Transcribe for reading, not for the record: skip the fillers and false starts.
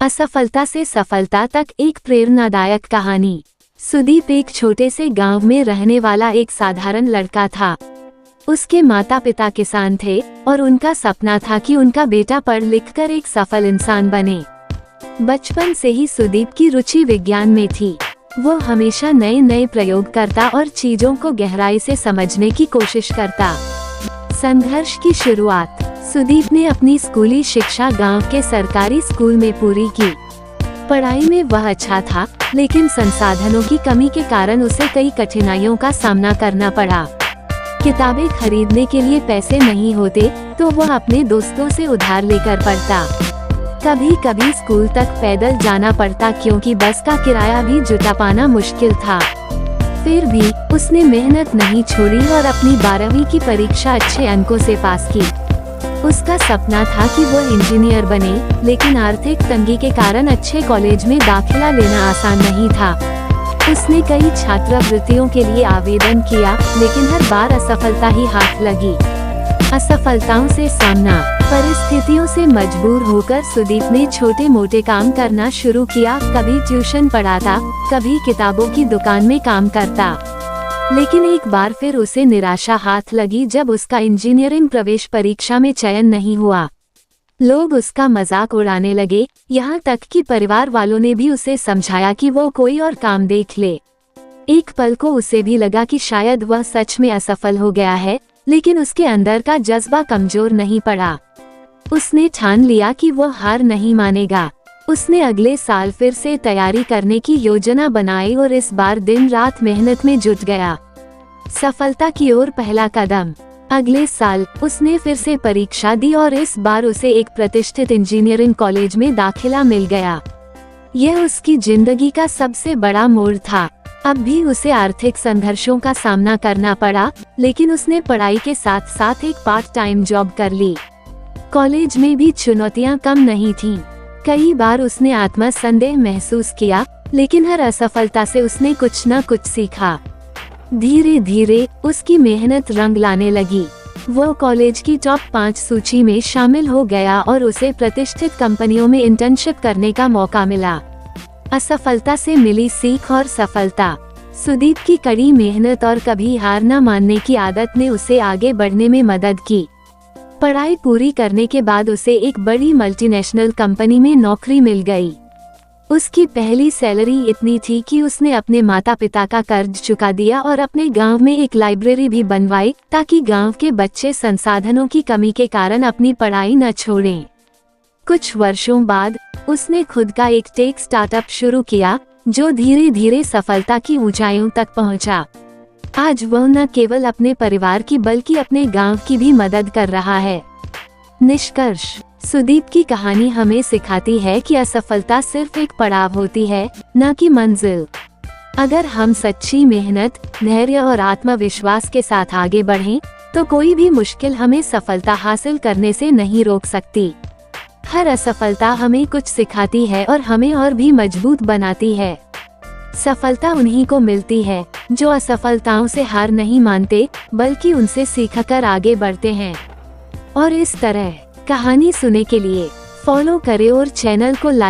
असफलता से सफलता तक एक प्रेरणादायक कहानी। सुदीप एक छोटे से गांव में रहने वाला एक साधारण लड़का था। उसके माता पिता किसान थे और उनका सपना था कि उनका बेटा पढ़ लिख कर एक सफल इंसान बने। बचपन से ही सुदीप की रुचि विज्ञान में थी। वो हमेशा नए नए प्रयोग करता और चीजों को गहराई से समझने की कोशिश करता। संघर्ष की शुरुआत। सुदीप ने अपनी स्कूली शिक्षा गांव के सरकारी स्कूल में पूरी की। पढ़ाई में वह अच्छा था, लेकिन संसाधनों की कमी के कारण उसे कई कठिनाइयों का सामना करना पड़ा। किताबें खरीदने के लिए पैसे नहीं होते तो वह अपने दोस्तों से उधार लेकर पढ़ता। कभी कभी स्कूल तक पैदल जाना पड़ता क्योंकि बस का किराया भी जुटा पाना मुश्किल था। फिर भी उसने मेहनत नहीं छोड़ी और अपनी 12वीं की परीक्षा अच्छे अंकों से पास की। उसका सपना था कि वो इंजीनियर बने, लेकिन आर्थिक तंगी के कारण अच्छे कॉलेज में दाखिला लेना आसान नहीं था। उसने कई छात्रवृत्तियों के लिए आवेदन किया, लेकिन हर बार असफलता ही हाथ लगी। असफलताओं से सामना। परिस्थितियों से मजबूर होकर सुदीप ने छोटे मोटे काम करना शुरू किया। कभी ट्यूशन पढ़ाता, कभी किताबों की दुकान में काम करता। लेकिन एक बार फिर उसे निराशा हाथ लगी जब उसका इंजीनियरिंग प्रवेश परीक्षा में चयन नहीं हुआ। लोग उसका मजाक उड़ाने लगे, यहाँ तक कि परिवार वालों ने भी उसे समझाया कि वो कोई और काम देख ले। एक पल को उसे भी लगा कि शायद वह सच में असफल हो गया है, लेकिन उसके अंदर का जज्बा कमजोर नहीं पड़ा। उसने ठान लिया कि वह हार नहीं मानेगा। उसने अगले साल फिर से तैयारी करने की योजना बनाई और इस बार दिन रात मेहनत में जुट गया। सफलता की ओर पहला कदम। अगले साल उसने फिर से परीक्षा दी और इस बार उसे एक प्रतिष्ठित इंजीनियरिंग कॉलेज में दाखिला मिल गया। यह उसकी जिंदगी का सबसे बड़ा मोड़ था। अब भी उसे आर्थिक संघर्षों का सामना करना पड़ा, लेकिन उसने पढ़ाई के साथ साथ एक पार्ट टाइम जॉब कर ली। कॉलेज में भी चुनौतियां कम नहीं थीं। कई बार उसने आत्मसंदेह महसूस किया, लेकिन हर असफलता से उसने कुछ न कुछ सीखा। धीरे धीरे उसकी मेहनत रंग लाने लगी। वो कॉलेज की टॉप 5 सूची में शामिल हो गया और उसे प्रतिष्ठित कंपनियों में इंटर्नशिप करने का मौका मिला। असफलता से मिली सीख और सफलता। सुदीप की कड़ी मेहनत और कभी हार न मानने की आदत ने उसे आगे बढ़ने में मदद की। पढ़ाई पूरी करने के बाद उसे एक बड़ी मल्टीनेशनल कंपनी में नौकरी मिल गई। उसकी पहली सैलरी इतनी थी कि उसने अपने माता पिता का कर्ज चुका दिया और अपने गांव में एक लाइब्रेरी भी बनवाई, ताकि गांव के बच्चे संसाधनों की कमी के कारण अपनी पढ़ाई न छोड़ें। कुछ वर्षों बाद उसने खुद का एक टेक स्टार्टअप शुरू किया, जो धीरे धीरे सफलता की ऊंचाइयों तक पहुंचा। आज वह न केवल अपने परिवार की बल्कि अपने गांव की भी मदद कर रहा है। निष्कर्ष। सुदीप की कहानी हमें सिखाती है कि असफलता सिर्फ एक पड़ाव होती है, न कि मंजिल। अगर हम सच्ची मेहनत, धैर्य और आत्मविश्वास के साथ आगे बढ़ें, तो कोई भी मुश्किल हमें सफलता हासिल करने से नहीं रोक सकती। हर असफलता हमें कुछ सिखाती है और हमें और भी मजबूत बनाती है। सफलता उन्हीं को मिलती है जो असफलताओं से हार नहीं मानते, बल्कि उनसे सीखकर आगे बढ़ते हैं। और इस तरह कहानी सुनने के लिए फॉलो करें और चैनल को लाइक